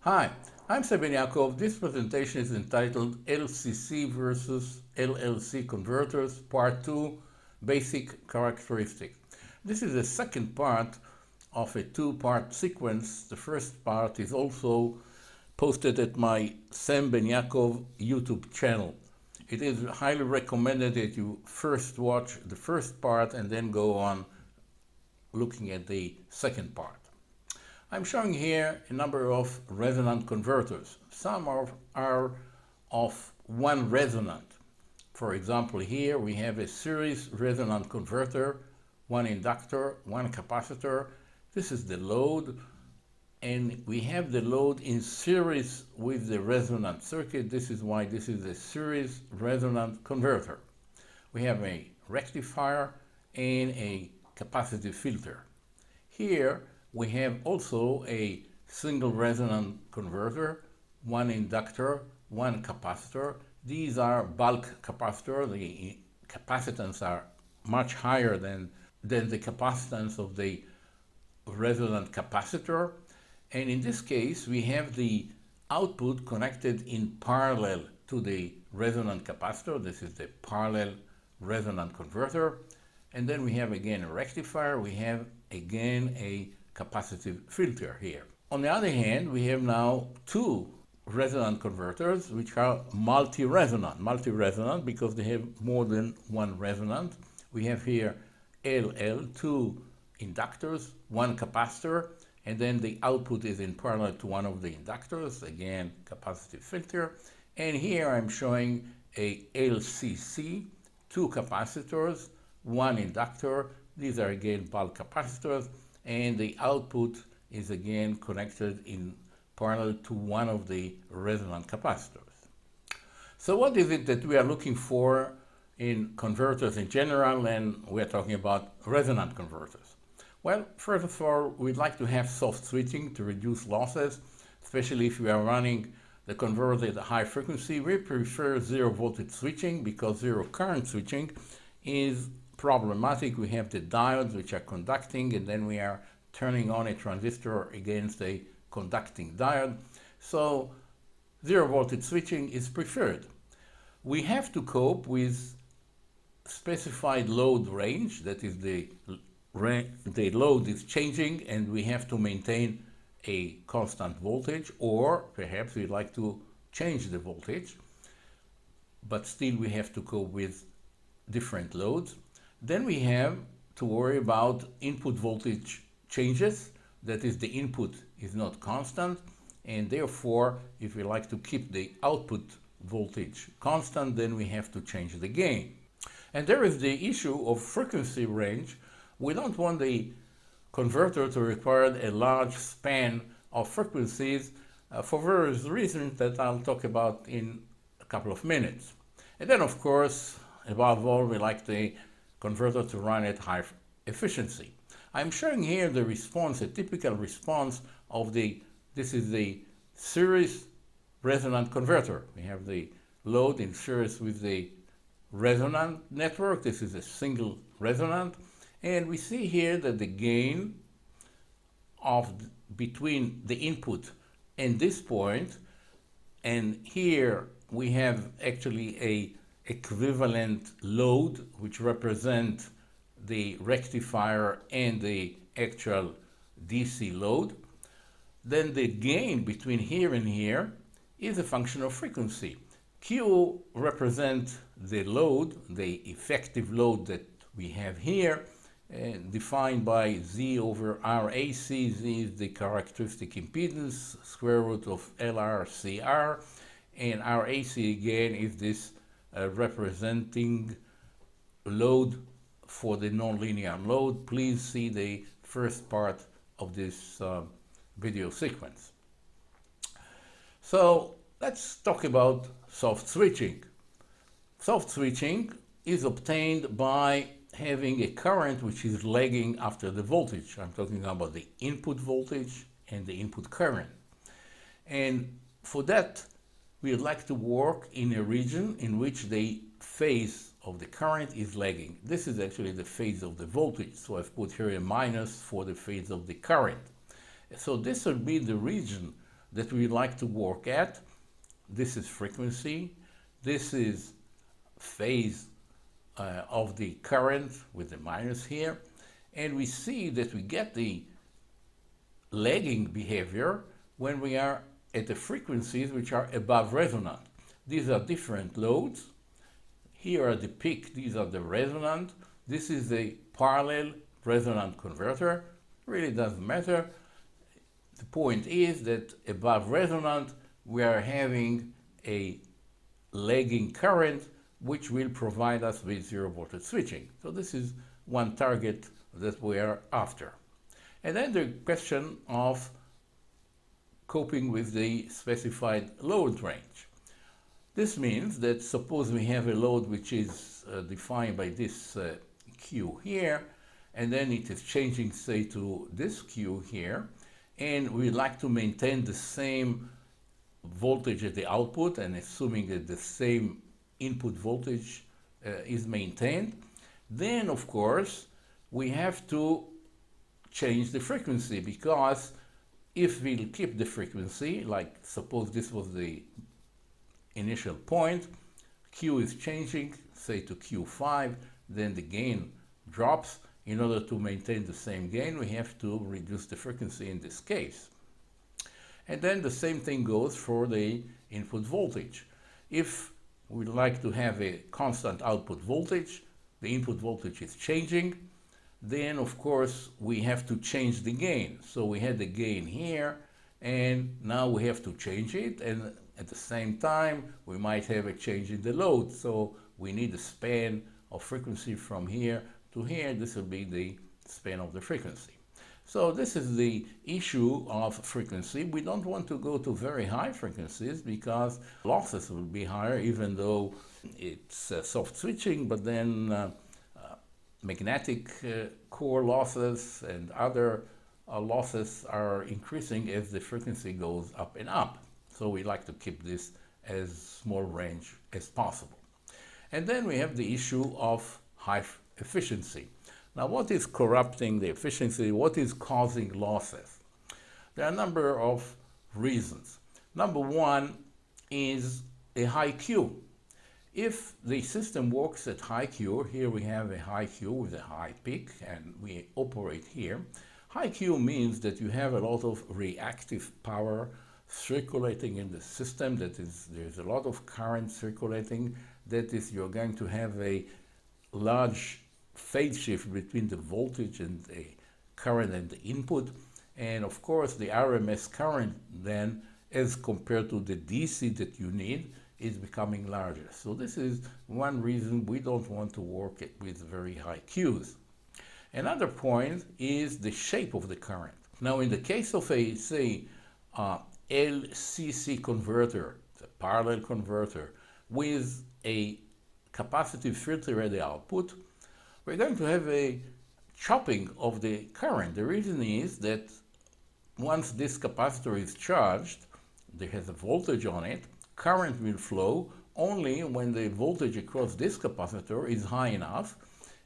Hi, I'm Ben-Yaakov. This presentation is entitled LCC versus LLC Converters, Part 2, Basic Characteristics. This is the second part of a two-part sequence. The first part is also posted at my Ben-Yaakov YouTube channel. It is highly recommended that you first watch the first part and then go on looking at the second part. I'm showing here a number of resonant converters. Some are of one resonant. For example, here we have a series resonant converter, one inductor, one capacitor. This is the load, and we have the load in series with the resonant circuit. This is why this is a series resonant converter. We have a rectifier and a capacitive filter. Here we have also a single resonant converter, one inductor, one capacitor. These are bulk capacitors. The capacitance are much higher than the capacitance of the resonant capacitor. And in this case, we have the output connected in parallel to the resonant capacitor. This is the parallel resonant converter. And then we have again a rectifier. We have again a capacitive filter here. On the other hand, we have now two resonant converters which are multi-resonant because they have more than one resonant. We have here LL, two inductors, one capacitor, and then the output is in parallel to one of the inductors, again capacitive filter. And here I'm showing a LCC, two capacitors, one inductor. These are again bulk capacitors, and the output is again connected in parallel to one of the resonant capacitors. So what is it that we are looking for in converters in general, and we're talking about resonant converters? Well, first of all, we'd like to have soft switching to reduce losses, especially if we are running the converter at a high frequency. We prefer zero voltage switching because zero current switching is problematic. We have the diodes which are conducting, and then we are turning on a transistor against a conducting diode. So zero voltage switching is preferred. We have to cope with specified load range, that is the load is changing and we have to maintain a constant voltage, or perhaps we'd like to change the voltage, but still we have to cope with different loads. Then we have to worry about input voltage changes. That is, the input is not constant, and therefore if we like to keep the output voltage constant, then we have to change the gain. And there is the issue of frequency range. We don't want the converter to require a large span of frequencies for various reasons that I'll talk about in a couple of minutes. And then of course, above all, we like the converter to run at high efficiency. I'm showing here the response, a typical response of this is the series resonant converter. We have the load in series with the resonant network. This is a single resonant. And we see here that the gain between the input and this point, and here we have actually a equivalent load which represent the rectifier and the actual DC load. Then the gain between here and here is a function of frequency. Q represents the load, the effective load that we have here, defined by Z over RAC. Z is the characteristic impedance, square root of LRCR, and RAC again is this representing load for the nonlinear load. Please see the first part of this video sequence. So let's talk about soft switching. Soft switching is obtained by having a current which is lagging after the voltage. I'm talking about the input voltage and the input current. And for that, we would like to work in a region in which the phase of the current is lagging. This is actually the phase of the voltage, so I've put here a minus for the phase of the current. So this will be the region that we like to work at. This is frequency. This is phase of the current with the minus here. And we see that we get the lagging behavior when we are at the frequencies which are above resonant. These are different loads. Here are the peak, these are the resonant. This is the parallel resonant converter. Really doesn't matter. The point is that above resonant we are having a lagging current which will provide us with zero voltage switching. So this is one target that we are after. And then the question of coping with the specified load range. This means that suppose we have a load which is defined by this Q here, and then it is changing, say, to this Q here, and we like to maintain the same voltage at the output, and assuming that the same input voltage is maintained, then of course we have to change the frequency, because if we'll keep the frequency, like suppose this was the initial point, Q is changing, say to Q5, then the gain drops. In order to maintain the same gain, we have to reduce the frequency in this case. And then the same thing goes for the input voltage. If we like to have a constant output voltage, the input voltage is changing, then of course we have to change the gain. So we had the gain here, and now we have to change it, and at the same time we might have a change in the load. So we need a span of frequency from here to here. This will be the span of the frequency. So this is the issue of frequency. We don't want to go to very high frequencies because losses will be higher, even though it's soft switching, but then magnetic core losses and other losses are increasing as the frequency goes up and up. So we like to keep this as small range as possible. And then we have the issue of high efficiency. Now, what is corrupting the efficiency? What is causing losses? There are a number of reasons. Number one is a high Q. If the system works at high Q, here we have a high Q with a high peak, and we operate here. High Q means that you have a lot of reactive power circulating in the system. That is, there's a lot of current circulating. That is, you're going to have a large phase shift between the voltage and the current and the input. And of course, the RMS current then, as compared to the DC that you need, is becoming larger. So this is one reason we don't want to work with very high Qs. Another point is the shape of the current. Now, in the case of a, say, LCC converter, the parallel converter, with a capacitive filter at the output, we're going to have a chopping of the current. The reason is that once this capacitor is charged, there has a voltage on it, current will flow only when the voltage across this capacitor is high enough,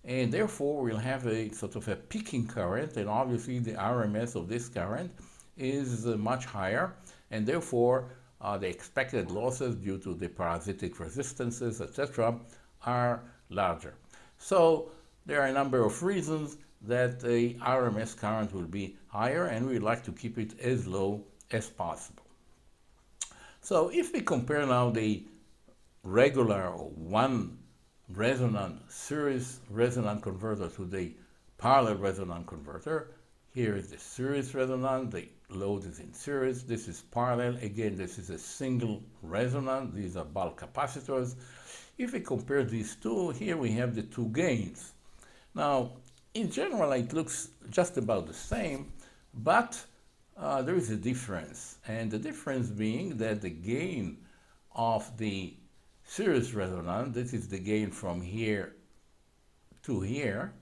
and therefore we'll have a sort of a peaking current, and obviously the RMS of this current is much higher, and therefore the expected losses due to the parasitic resistances, etc., are larger. So there are a number of reasons that the RMS current will be higher, and we like to keep it as low as possible. So if we compare now the regular or one resonant series resonant converter to the parallel resonant converter, here is the series resonant, the load is in series, this is parallel, again this is a single resonant, these are bulk capacitors. If we compare these two, here we have the two gains. Now, in general, it looks just about the same, but there is a difference. And the difference being that the gain of the series resonant, this is the gain from here to here,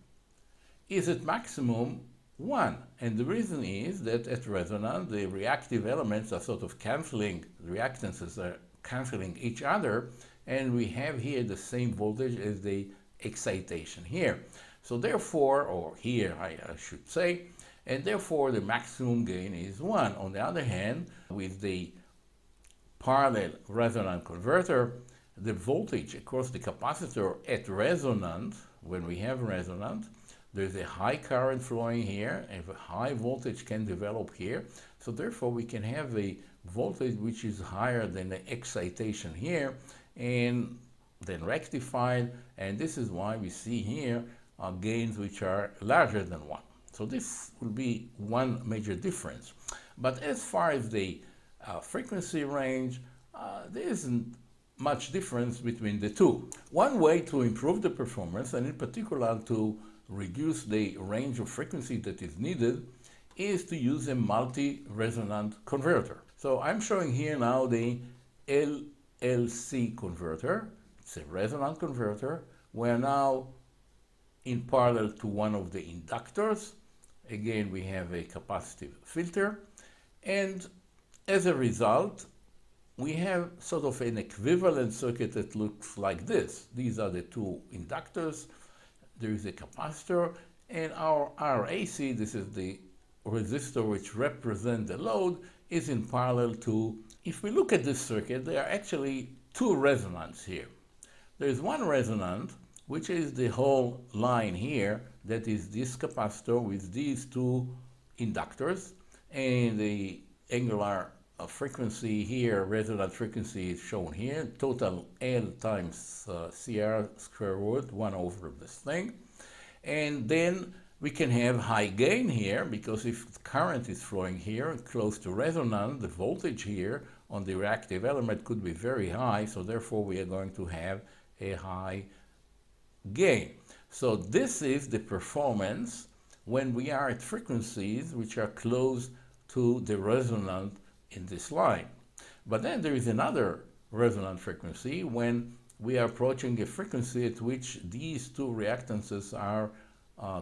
is at maximum 1. And the reason is that at resonant, the reactive elements are sort of canceling, the reactances are canceling each other, and we have here the same voltage as the excitation here. So therefore, or here I should say, and therefore the maximum gain is 1. On the other hand, with the parallel resonant converter, the voltage across the capacitor at resonant, when we have resonant, there's a high current flowing here, and a high voltage can develop here. So therefore we can have a voltage which is higher than the excitation here, and then rectified, and this is why we see here gains which are larger than 1. So this will be one major difference. But as far as the frequency range, there isn't much difference between the two. One way to improve the performance, and in particular to reduce the range of frequency that is needed, is to use a multi-resonant converter. So I'm showing here now the LLC converter. It's a resonant converter. We're now in parallel to one of the inductors. Again, we have a capacitive filter, and as a result, we have sort of an equivalent circuit that looks like this. These are the two inductors. There is a capacitor, and our RAC, this is the resistor which represents the load, is in parallel to, if we look at this circuit, there are actually two resonants here. There is one resonant, which is the whole line here, that is this capacitor with these two inductors, and the angular frequency here, resonant frequency, is shown here, total L times CR square root 1 over this thing. And then we can have high gain here, because if current is flowing here close to resonant, the voltage here on the reactive element could be very high, so therefore we are going to have a high gain. So this is the performance when we are at frequencies which are close to the resonant in this line. But then there is another resonant frequency when we are approaching a frequency at which these two reactances are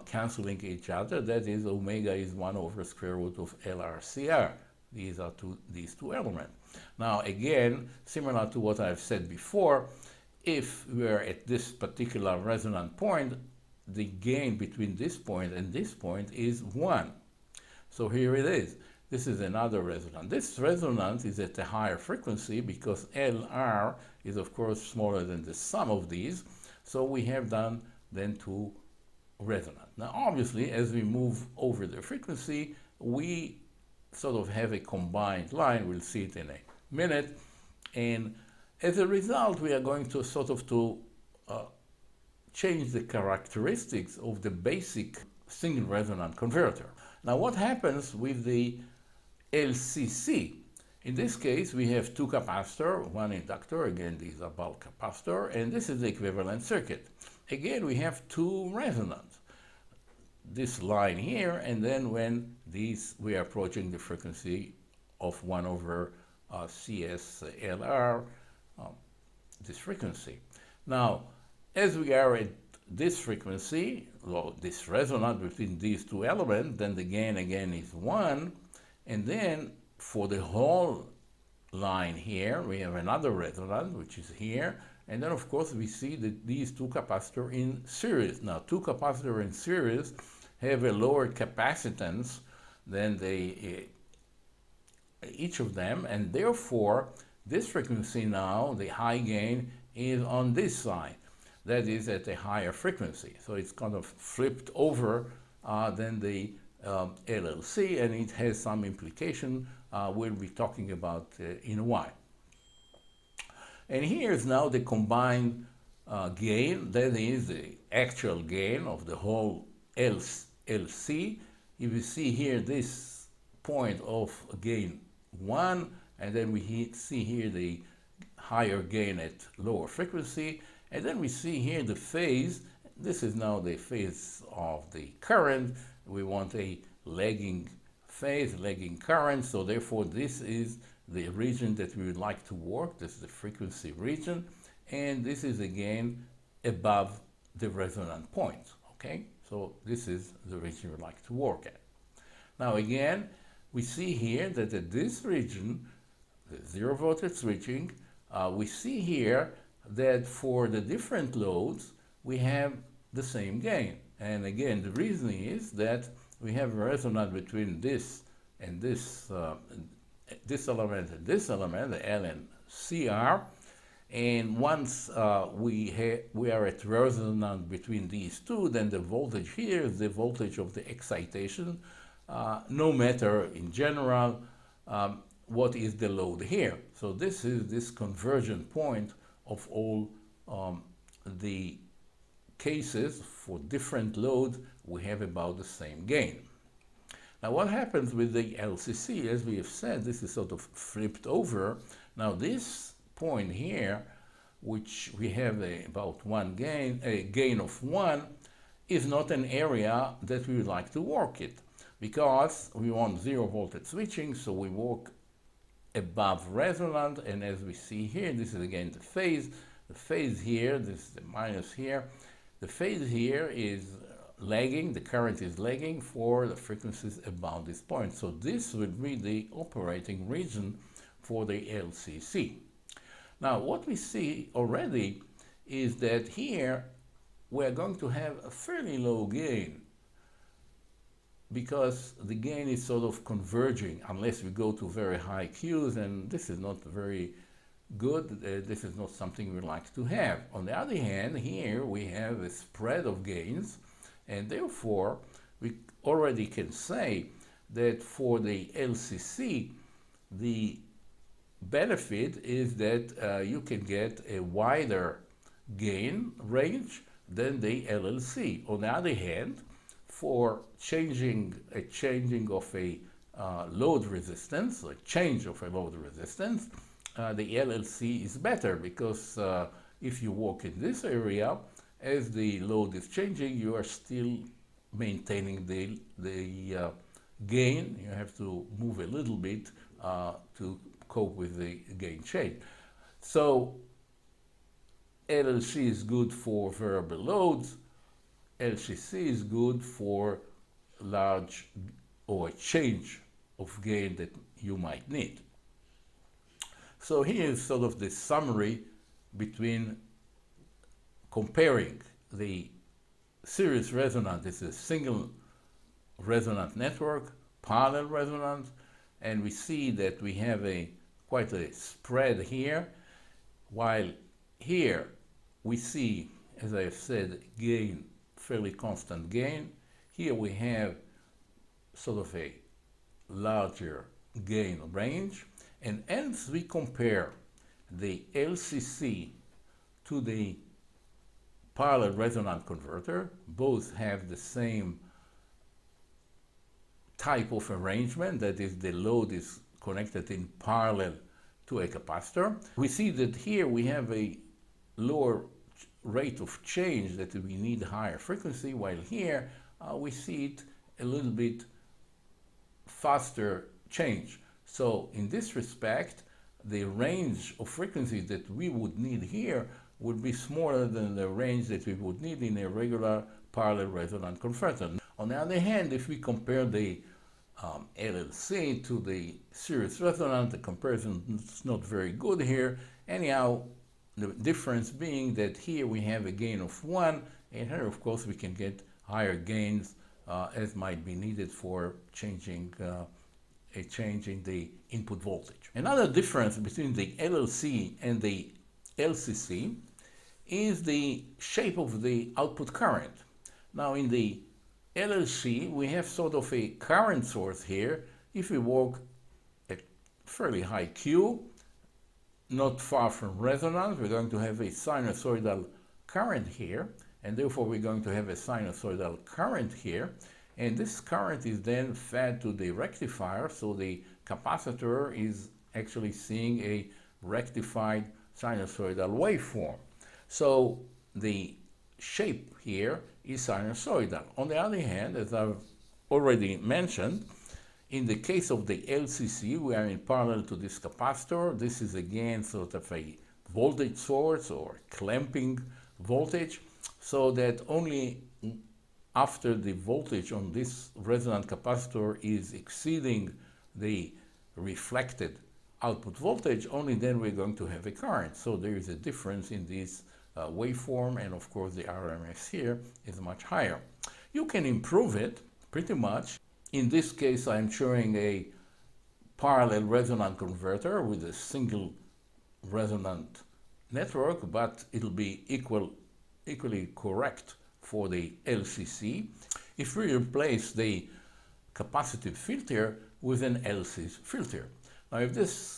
canceling each other. That is, omega is 1 over square root of LRCR. These are these two elements. Now again, similar to what I've said before, if we are at this particular resonant point, the gain between this point and this point is 1. So here it is. This is another resonant. This resonance is at a higher frequency because LR is of course smaller than the sum of these. So we have done then two resonant. Now obviously as we move over the frequency, we sort of have a combined line. We'll see it in a minute. And as a result, we are going to sort of change the characteristics of the basic single resonant converter. Now what happens with the LCC? In this case, we have two capacitors, one inductor, again these are bulk capacitor, and this is the equivalent circuit. Again, we have two resonants. This line here, and then when we are approaching the frequency of 1 over CSLR, this frequency. Now, as we are at this frequency, well, this resonance between these two elements, then the gain again is 1, and then for the whole line here, we have another resonance, which is here, and then of course we see that these two capacitors in series. Now, two capacitors in series have a lower capacitance than each of them, and therefore this frequency now, the high gain, is on this side. That is at a higher frequency. So it's kind of flipped over than the LLC, and it has some implication we'll be talking about in a while. And here's now the combined gain, that is the actual gain of the whole LC. If you see here this point of gain 1, and then we see here the higher gain at lower frequency, and then we see here the phase. This is now the phase of the current. We want a lagging phase, lagging current, so therefore this is the region that we would like to work. This is the frequency region, and this is again above the resonant point, okay? So this is the region we'd like to work at. Now again, we see here that at this region, the zero voltage switching, we see here that for the different loads, we have the same gain. And again, the reason is that we have a resonance between this and this, this element and this element, the L and CR. And once we are at resonance between these two, then the voltage here is the voltage of the excitation, no matter in general what is the load here. So this is this conversion point of all the cases. For different loads, we have about the same gain. Now what happens with the LCC? As we have said, this is sort of flipped over. Now this point here, which we have about one gain, a gain of 1, is not an area that we would like to work it, because we want 0 voltage switching, so we work above resonant. And as we see here, this is again the phase. The phase here, this is the minus here. The phase here is lagging, the current is lagging for the frequencies about this point. So this would be the operating region for the LCC. Now what we see already is that here we're going to have a fairly low gain, because the gain is sort of converging unless we go to very high Qs, and this is not very good. This is not something we like to have. On the other hand, here we have a spread of gains, and therefore we already can say that for the LCC, the benefit is that you can get a wider gain range than the LLC. On the other hand, for changing of a load resistance, a change of a load resistance, the LLC is better, because if you work in this area, as the load is changing, you are still maintaining the gain. You have to move a little bit to cope with the gain change. So LLC is good for variable loads. LCC is good for large or a change of gain that you might need. So here is sort of the summary between comparing the series resonant. This is a single resonant network, parallel resonance, and we see that we have quite a spread here, while here we see, as I have said, gain, fairly constant gain. Here we have sort of a larger gain range, and as we compare the LCC to the parallel resonant converter, both have the same type of arrangement, that is, the load is connected in parallel to a capacitor. We see that here we have a lower rate of change, that we need higher frequency, while here we see it a little bit faster change. So in this respect, the range of frequencies that we would need here would be smaller than the range that we would need in a regular parallel resonant converter. On the other hand, if we compare the LLC to the series resonant, the comparison is not very good here. Anyhow, the difference being that here we have a gain of 1, and here of course we can get higher gains as might be needed for changing a change in the input voltage. Another difference between the LLC and the LCC is the shape of the output current. Now in the LLC we have sort of a current source here. If we work at fairly high Q, not far from resonance, we're going to have a sinusoidal current here, and therefore we're going to have a sinusoidal current here, and this current is then fed to the rectifier, so the capacitor is actually seeing a rectified sinusoidal waveform. So the shape here is sinusoidal. On the other hand, as I've already mentioned, in the case of the LCC, we are in parallel to this capacitor. This is again sort of a voltage source or clamping voltage, so that only after the voltage on this resonant capacitor is exceeding the reflected output voltage, only then we're going to have a current. So there is a difference in this waveform, and of course the RMS here is much higher. You can improve it pretty much. In this case, I'm showing a parallel resonant converter with a single resonant network, but it'll be equally correct for the LCC if we replace the capacitive filter with an LC filter. Now, if this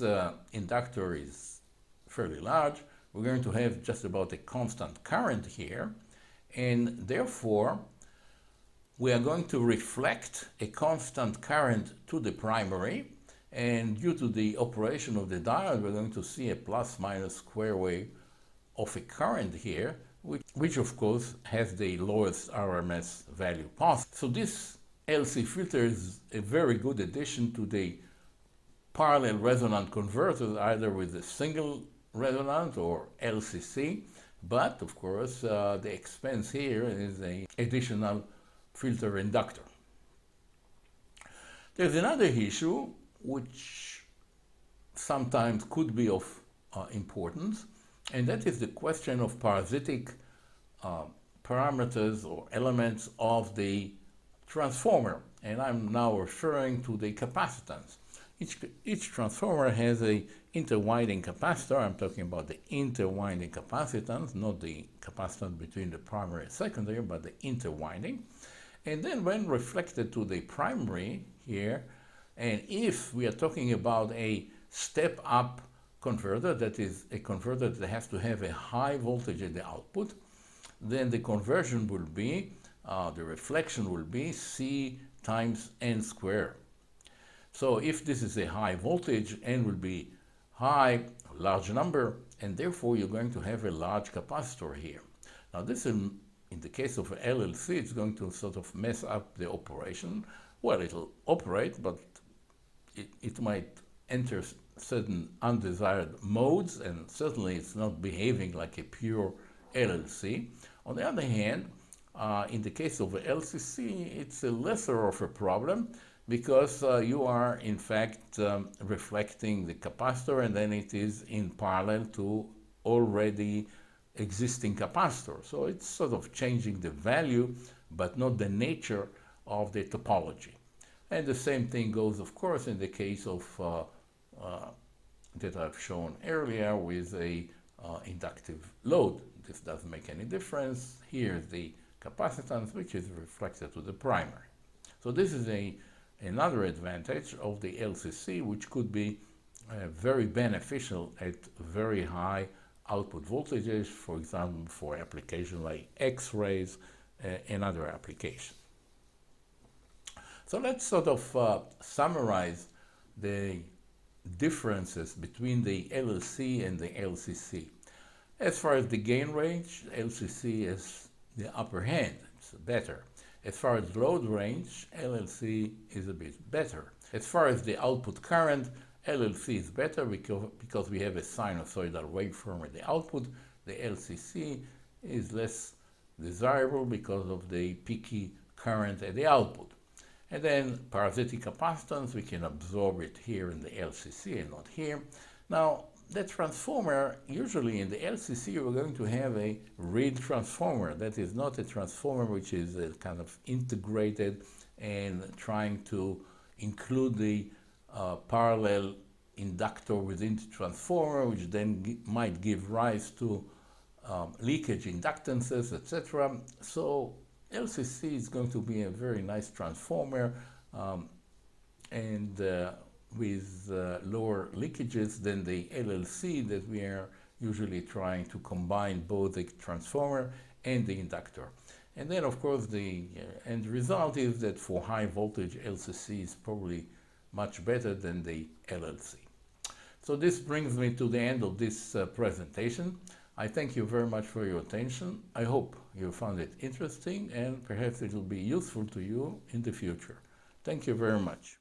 inductor is fairly large, we're going to have just about a constant current here, and therefore we are going to reflect a constant current to the primary, and due to the operation of the diode, we're going to see a plus-minus square wave of a current here, which of course has the lowest RMS value possible. So this LC filter is a very good addition to the parallel resonant converters, either with a single resonant or LCC, but of course the expense here is an additional filter inductor. There's another issue which sometimes could be of importance, and that is the question of parasitic parameters or elements of the transformer, and I'm now referring to the capacitance. Each transformer has a interwinding capacitor. I'm talking about the interwinding capacitance, not the capacitance between the primary and secondary, but the interwinding. And then when reflected to the primary here, and if we are talking about a step-up converter, that is a converter that has to have a high voltage at the output, then the conversion will be, the reflection will be C times N squared. So if this is a high voltage, N will be high, a large number, and therefore you're going to have a large capacitor here. Now this, in the case of LLC, it's going to sort of mess up the operation. Well, it'll operate, but it might enter certain undesired modes, and certainly it's not behaving like a pure LLC. On the other hand, in the case of a LCC, it's a lesser of a problem, because you are in fact reflecting the capacitor, and then it is in parallel to already existing capacitor. So it's sort of changing the value, but not the nature of the topology. And the same thing goes, of course, in the case of that I've shown earlier with a inductive load. This doesn't make any difference. Here's the capacitance, which is reflected to the primary. So this is another advantage of the LCC, which could be very beneficial at very high output voltages, for example, for applications like X-rays and other applications. So let's sort of summarize the differences between the LLC and the LCC. As far as the gain range, LCC is the upper hand, it's better. As far as load range, LLC is a bit better. As far as the output current, LLC is better because we have a sinusoidal waveform at the output. The LCC is less desirable because of the peaky current at the output. And then parasitic capacitance, we can absorb it here in the LCC and not here. Now, the transformer, usually in the LCC, we're going to have a reed transformer. That is not a transformer which is kind of integrated and trying to include the parallel inductor within the transformer, which then might give rise to leakage inductances, etc. So LCC is going to be a very nice transformer and with lower leakages than the LLC that we are usually trying to combine both the transformer and the inductor. And then, of course, the end result is that for high voltage, LCC is probably much better than the LLC. So this brings me to the end of this presentation. I thank you very much for your attention. I hope you found it interesting and perhaps it will be useful to you in the future. Thank you very much.